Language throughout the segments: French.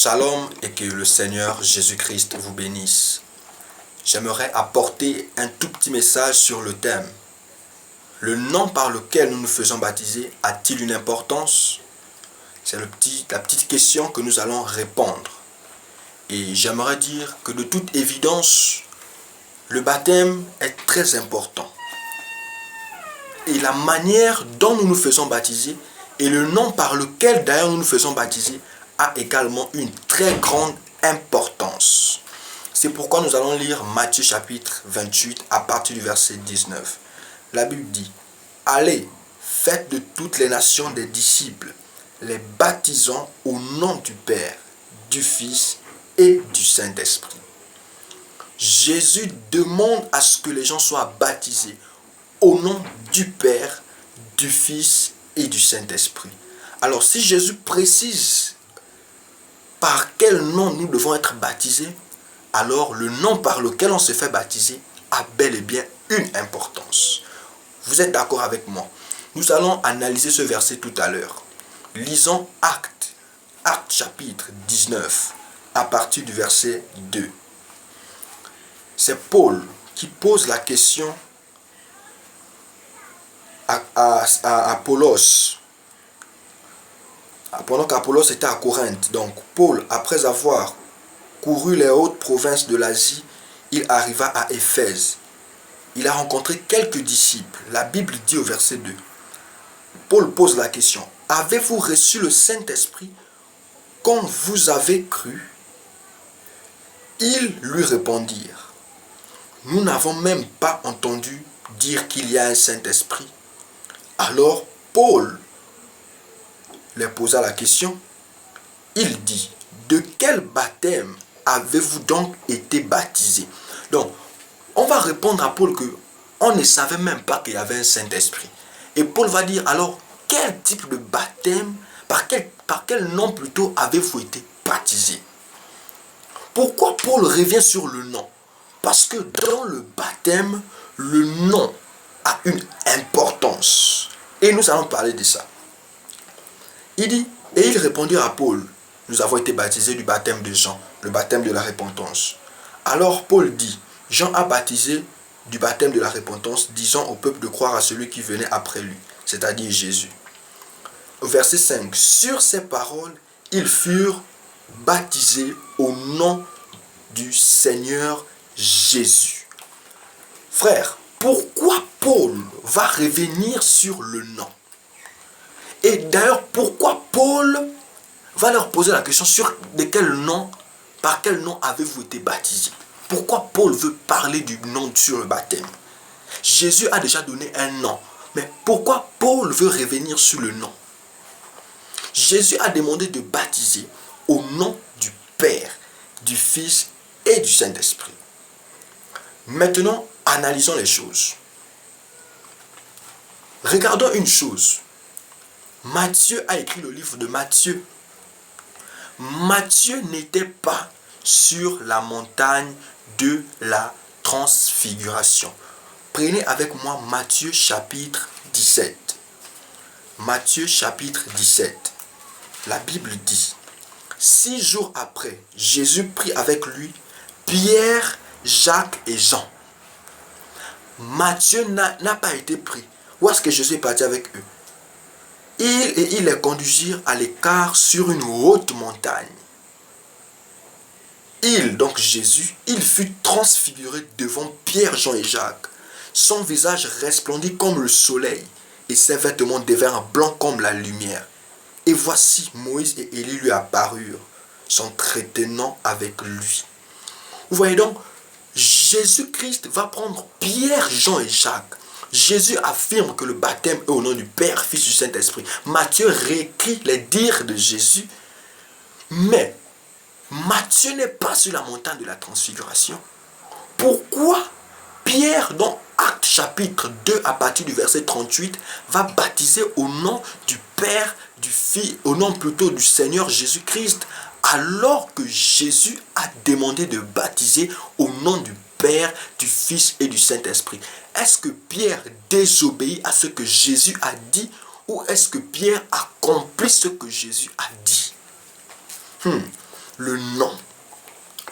Shalom et que le Seigneur Jésus-Christ vous bénisse. J'aimerais apporter un tout petit message sur le thème. Le nom par lequel nous nous faisons baptiser a-t-il une importance? C'est la petite question que nous allons répondre. Et j'aimerais dire que de toute évidence, le baptême est très important. Et la manière dont nous nous faisons baptiser et le nom par lequel d'ailleurs nous nous faisons baptiser a également une très grande importance. C'est pourquoi nous allons lire Matthieu chapitre 28 à partir du verset 19. La Bible dit: Allez, faites de toutes les nations des disciples, les baptisant au nom du Père, du Fils et du Saint-Esprit. Jésus demande à ce que les gens soient baptisés au nom du Père, du Fils et du Saint-Esprit. Alors si Jésus précise par quel nom nous devons être baptisés, alors le nom par lequel on se fait baptiser a bel et bien une importance. Vous êtes d'accord avec moi? Nous allons analyser ce verset tout à l'heure. Lisons Actes chapitre 19 à partir du verset 2. C'est Paul qui pose la question à Apollos. Pendant qu'Apollos était à Corinthe. Donc Paul, après avoir couru les hautes provinces de l'Asie, il arriva à Éphèse. Il a rencontré quelques disciples. La Bible dit au verset 2. Paul pose la question: avez-vous reçu le Saint-Esprit quand vous avez cru? Ils lui répondirent: nous n'avons même pas entendu dire qu'il y a un Saint-Esprit. Alors Paul leur posa la question. Il dit: de quel baptême avez-vous donc été baptisés? Donc, on va répondre à Paul que on ne savait même pas qu'il y avait un Saint-Esprit. Et Paul va dire: alors, quel type de baptême, par quel nom plutôt avez-vous été baptisés? Pourquoi Paul revient sur le nom? Parce que dans le baptême, le nom a une importance. Et nous allons parler de ça. Il dit, et ils répondirent à Paul: nous avons été baptisés du baptême de Jean, le baptême de la repentance. Alors Paul dit: Jean a baptisé du baptême de la repentance, disant au peuple de croire à celui qui venait après lui, c'est-à-dire Jésus. Au verset 5, sur ces paroles, ils furent baptisés au nom du Seigneur Jésus. Frère, pourquoi Paul va revenir sur le nom? Et d'ailleurs, pourquoi Paul va leur poser la question par quel nom avez-vous été baptisés? Pourquoi Paul veut parler du nom sur le baptême? Jésus a déjà donné un nom. Mais pourquoi Paul veut revenir sur le nom? Jésus a demandé de baptiser au nom du Père, du Fils et du Saint-Esprit. Maintenant, analysons les choses. Regardons une chose. Matthieu a écrit le livre de Matthieu. Matthieu n'était pas sur la montagne de la transfiguration. Prenez avec moi Matthieu chapitre 17. Matthieu chapitre 17. La Bible dit: 6 jours après, Jésus prit avec lui Pierre, Jacques et Jean. Matthieu n'a pas été pris. Où est-ce que Jésus est parti avec eux? Ils les conduisirent à l'écart sur une haute montagne. Donc Jésus, il fut transfiguré devant Pierre, Jean et Jacques. Son visage resplendit comme le soleil et ses vêtements devinrent blancs comme la lumière. Et voici Moïse et Élie lui apparurent, s'entretenant avec lui. Vous voyez donc, Jésus-Christ va prendre Pierre, Jean et Jacques. Jésus affirme que le baptême est au nom du Père, Fils du Saint-Esprit. Matthieu réécrit les dires de Jésus. Mais Matthieu n'est pas sur la montagne de la transfiguration. Pourquoi Pierre, dans Actes chapitre 2, à partir du verset 38, va baptiser au nom du Père, du Fils, au nom plutôt du Seigneur Jésus-Christ, alors que Jésus a demandé de baptiser au nom du Père, du Fils et du Saint-Esprit? Est-ce que Pierre désobéit à ce que Jésus a dit, ou est-ce que Pierre accomplit ce que Jésus a dit? le nom.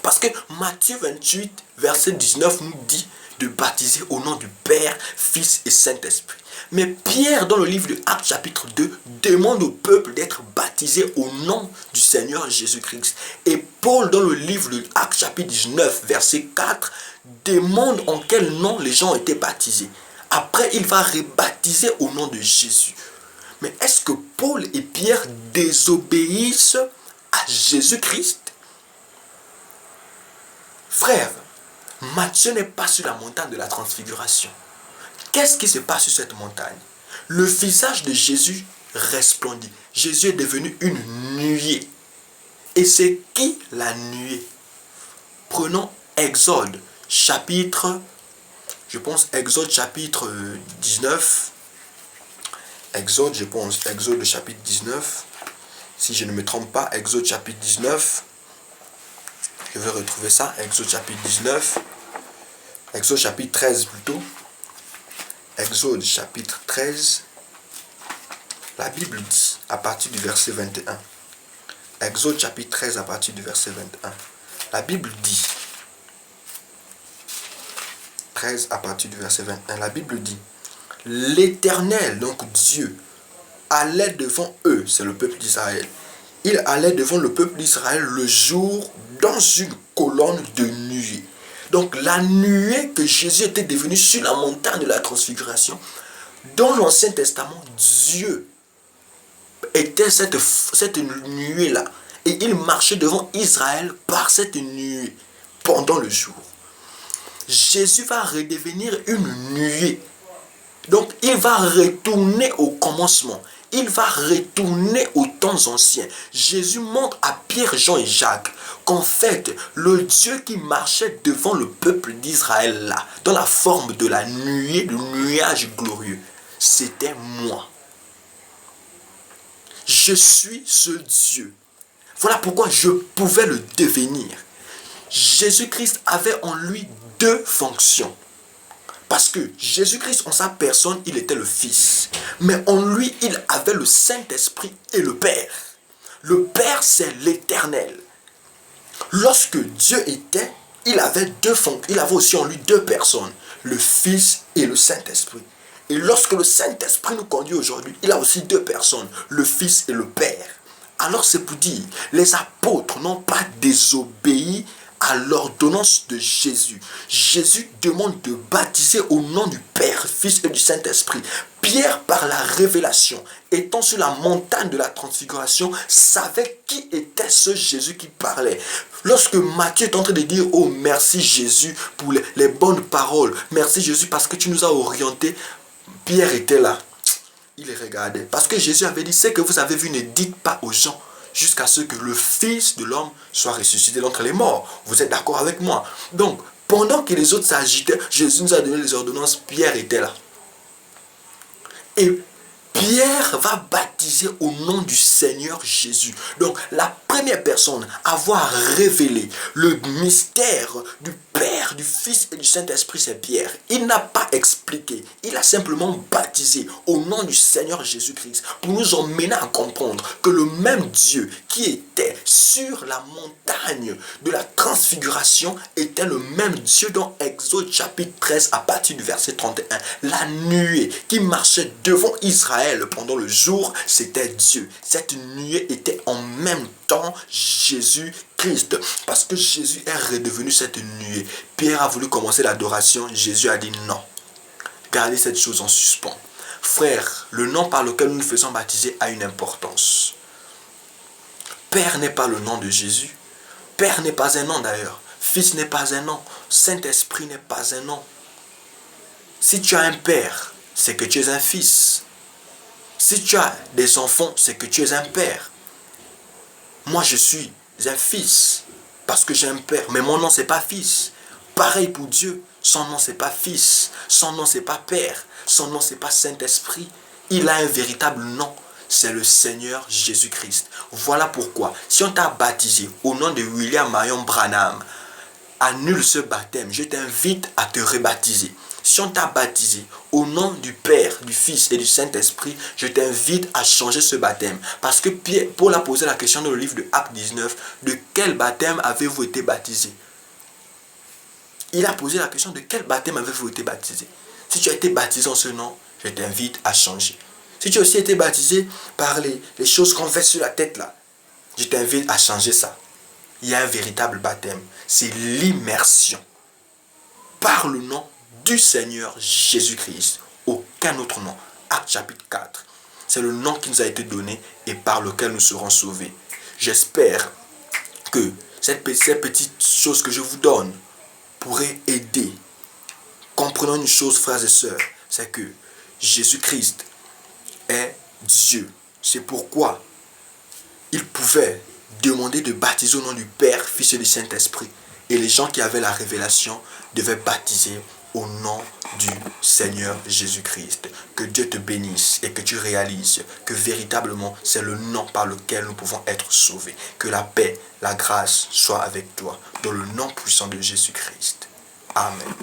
Parce que Matthieu 28, verset 19 nous dit de baptiser au nom du Père, Fils et Saint-Esprit. Mais Pierre, dans le livre de Actes chapitre 2, demande au peuple d'être baptisé au nom du Seigneur Jésus-Christ. Et Paul, dans le livre de Actes chapitre 19, verset 4, demande en quel nom les gens ont été baptisés. Après, il va rebaptiser au nom de Jésus. Mais est-ce que Paul et Pierre désobéissent à Jésus-Christ? Frère, Matthieu n'est pas sur la montagne de la transfiguration. Qu'est-ce qui se passe sur cette montagne? Le visage de Jésus resplendit. Jésus est devenu une nuée. Et c'est qui la nuée? Prenons Exode, chapitre 19. Exode chapitre 19. Si je ne me trompe pas, Exode chapitre 19. Je vais retrouver ça, Exode chapitre 19. Exode chapitre 13 plutôt. Exode chapitre 13. La Bible dit à partir du verset 21. Exode chapitre 13 à partir du verset 21. La Bible dit, 13 à partir du verset 21, la Bible dit, l'Éternel, donc Dieu, allait devant eux, c'est le peuple d'Israël. Il allait devant le peuple d'Israël le jour dans une colonne de nuée. Donc la nuée que Jésus était devenu sur la montagne de la transfiguration, dans l'Ancien Testament, Dieu était cette nuée-là. Et il marchait devant Israël par cette nuée pendant le jour. Jésus va redevenir une nuée. Donc il va retourner au commencement. Il va retourner aux temps anciens. Jésus montre à Pierre, Jean et Jacques qu'en fait, le Dieu qui marchait devant le peuple d'Israël là, dans la forme de la nuée, du nuage glorieux, c'était moi. Je suis ce Dieu. Voilà pourquoi je pouvais le devenir. Jésus-Christ avait en lui deux fonctions. Parce que Jésus-Christ, en sa personne, il était le Fils. Mais en lui, il avait le Saint-Esprit et le Père. Le Père, c'est l'Éternel. Lorsque Dieu était, il avait aussi en lui deux personnes, le Fils et le Saint-Esprit. Et lorsque le Saint-Esprit nous conduit aujourd'hui, il a aussi deux personnes, le Fils et le Père. Alors c'est pour dire, les apôtres n'ont pas désobéi à l'ordonnance de Jésus. Jésus demande de baptiser au nom du Père, Fils et du Saint-Esprit. Pierre, par la révélation, étant sur la montagne de la transfiguration, savait qui était ce Jésus qui parlait. Lorsque Matthieu est en train de dire « Oh, merci Jésus pour les bonnes paroles. Merci Jésus parce que tu nous as orientés. » Pierre était là. Il regardait. Parce que Jésus avait dit « Ce que vous avez vu, ne dites pas aux gens. » Jusqu'à ce que le Fils de l'homme soit ressuscité d'entre les morts. Vous êtes d'accord avec moi? Donc, pendant que les autres s'agitaient, Jésus nous a donné les ordonnances, Pierre était là. Et Pierre va baptiser au nom du Seigneur Jésus. Donc, la première personne à avoir révélé le mystère du Père, du Fils et du Saint-Esprit, c'est Pierre. Il n'a pas expliqué, il a simplement baptisé au nom du Seigneur Jésus-Christ pour nous emmener à comprendre que le même Dieu qui était sur la montagne de la transfiguration était le même Dieu dans Exode chapitre 13 à partir du verset 31. La nuée qui marchait devant Israël pendant le jour, c'était Dieu. Cette nuée était en même temps Jésus-Christ. Parce que Jésus est redevenu cette nuée. Pierre a voulu commencer l'adoration. Jésus a dit non. Gardez cette chose en suspens. Frère, le nom par lequel nous nous faisons baptiser a une importance. Père n'est pas le nom de Jésus. Père n'est pas un nom d'ailleurs. Fils n'est pas un nom. Saint-Esprit n'est pas un nom. Si tu as un père, c'est que tu es un fils. Si tu as des enfants, c'est que tu es un père. Moi, je suis un fils parce que j'ai un père. Mais mon nom, c'est pas fils. Pareil pour Dieu. Son nom, c'est pas fils. Son nom, c'est pas père. Son nom, c'est pas Saint-Esprit. Il a un véritable nom. C'est le Seigneur Jésus-Christ. Voilà pourquoi, si on t'a baptisé au nom de William Marion Branham, annule ce baptême. Je t'invite à te rebaptiser. Si on t'a baptisé au nom du Père, du Fils et du Saint-Esprit, je t'invite à changer ce baptême. Parce que Paul a posé la question dans le livre de Actes 19, de quel baptême avez-vous été baptisé? Il a posé la question de quel baptême avez-vous été baptisé? Si tu as été baptisé en ce nom, je t'invite à changer. Si tu as aussi été baptisé par les choses qu'on fait sur la tête là, je t'invite à changer ça. Il y a un véritable baptême. C'est l'immersion par le nom du Seigneur Jésus-Christ. Aucun autre nom. Acte chapitre 4. C'est le nom qui nous a été donné et par lequel nous serons sauvés. J'espère que ces petites choses que je vous donne pourraient aider. Comprenons une chose, frères et sœurs, c'est que Jésus-Christ est Dieu. C'est pourquoi il pouvait demander de baptiser au nom du Père, Fils et du Saint-Esprit. Et les gens qui avaient la révélation devaient baptiser au nom du Seigneur Jésus-Christ. Que Dieu te bénisse et que tu réalises que véritablement c'est le nom par lequel nous pouvons être sauvés. Que la paix, la grâce soit avec toi dans le nom puissant de Jésus-Christ. Amen.